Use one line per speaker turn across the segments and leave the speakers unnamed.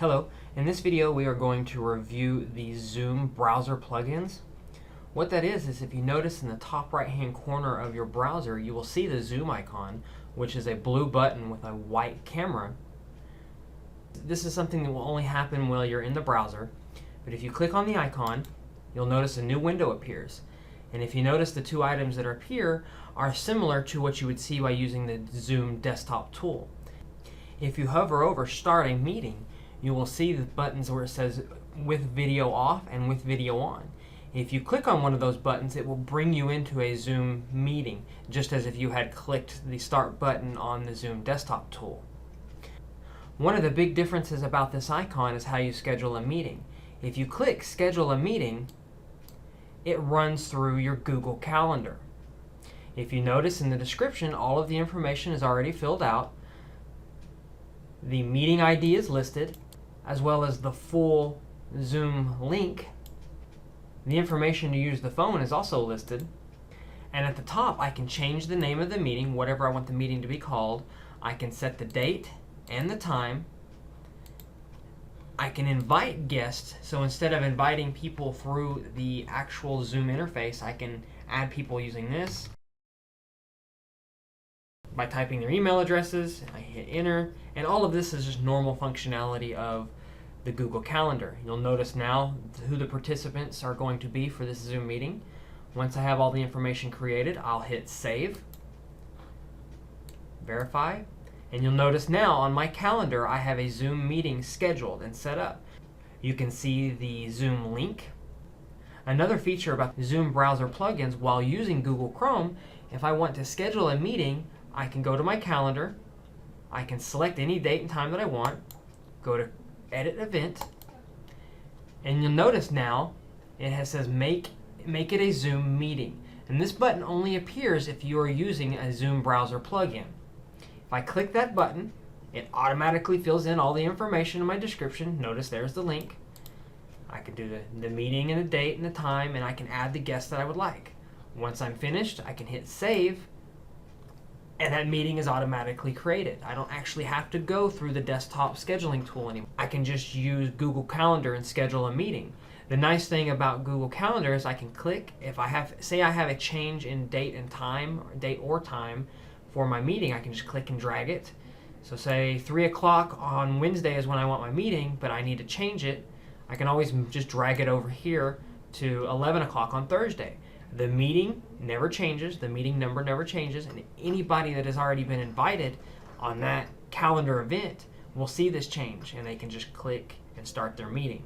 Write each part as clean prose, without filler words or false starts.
Hello, in this video we are going to review the Zoom browser plugins. What that is if you notice in the top right hand corner of your browser you will see the Zoom icon, which is a blue button with a white camera. This is something that will only happen while you're in the browser, but if you click on the icon you'll notice a new window appears. And if you notice, the two items that appear are similar to what you would see by using the Zoom desktop tool. If you hover over Start a Meeting, you will see the buttons where it says with video off and with video on. If you click on one of those buttons, it will bring you into a Zoom meeting, just as if you had clicked the Start button on the Zoom desktop tool. One of the big differences about this icon is how you schedule a meeting. If you click Schedule a Meeting, it runs through your Google Calendar. If you notice in the description, all of the information is already filled out. The meeting ID is listed, as well as the full Zoom link. The information to use the phone is also listed. And at the top, I can change the name of the meeting, whatever I want the meeting to be called. I can set the date and the time. I can invite guests, so instead of inviting people through the actual Zoom interface, I can add people using this by typing their email addresses. I hit enter, and all of this is just normal functionality of the Google Calendar. You'll notice now who the participants are going to be for this Zoom meeting. Once I have all the information created, I'll hit save, verify, and you'll notice now on my calendar I have a Zoom meeting scheduled and set up. You can see the Zoom link. Another feature about Zoom browser plugins while using Google Chrome, if I want to schedule a meeting, I can go to my calendar, I can select any date and time that I want, go to Edit Event, and you'll notice now it says make it a Zoom meeting. And this button only appears if you are using a Zoom browser plugin. If I click that button, it automatically fills in all the information in my description. Notice there's the link. I can do the meeting and the date and the time, and I can add the guest that I would like. Once I'm finished, I can hit save, and that meeting is automatically created. I don't actually have to go through the desktop scheduling tool anymore. I can just use Google Calendar and schedule a meeting. The nice thing about Google Calendar is I can click, if I have, say I have a change in date and time, date or time for my meeting, I can just click and drag it. So say 3 o'clock on Wednesday is when I want my meeting, but I need to change it. I can always just drag it over here to 11 o'clock on Thursday. The meeting never changes, the meeting number never changes, and anybody that has already been invited on that calendar event will see this change, and they can just click and start their meeting.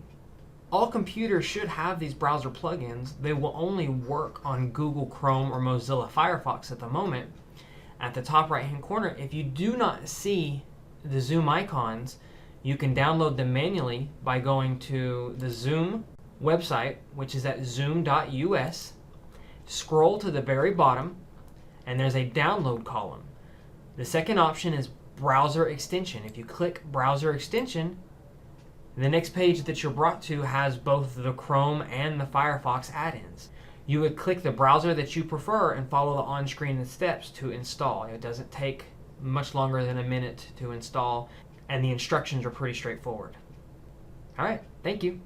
All computers should have these browser plugins. They will only work on Google Chrome or Mozilla Firefox at the moment. At the top right hand corner, if you do not see the Zoom icons, you can download them manually by going to the Zoom website, which is at zoom.us. Scroll to the very bottom, and there's a download column. The second option is browser extension. If you click browser extension, the next page that you're brought to has both the Chrome and the Firefox add-ins. You would click the browser that you prefer and follow the on-screen steps to install. It doesn't take much longer than a minute to install, and the instructions are pretty straightforward. All right, thank you.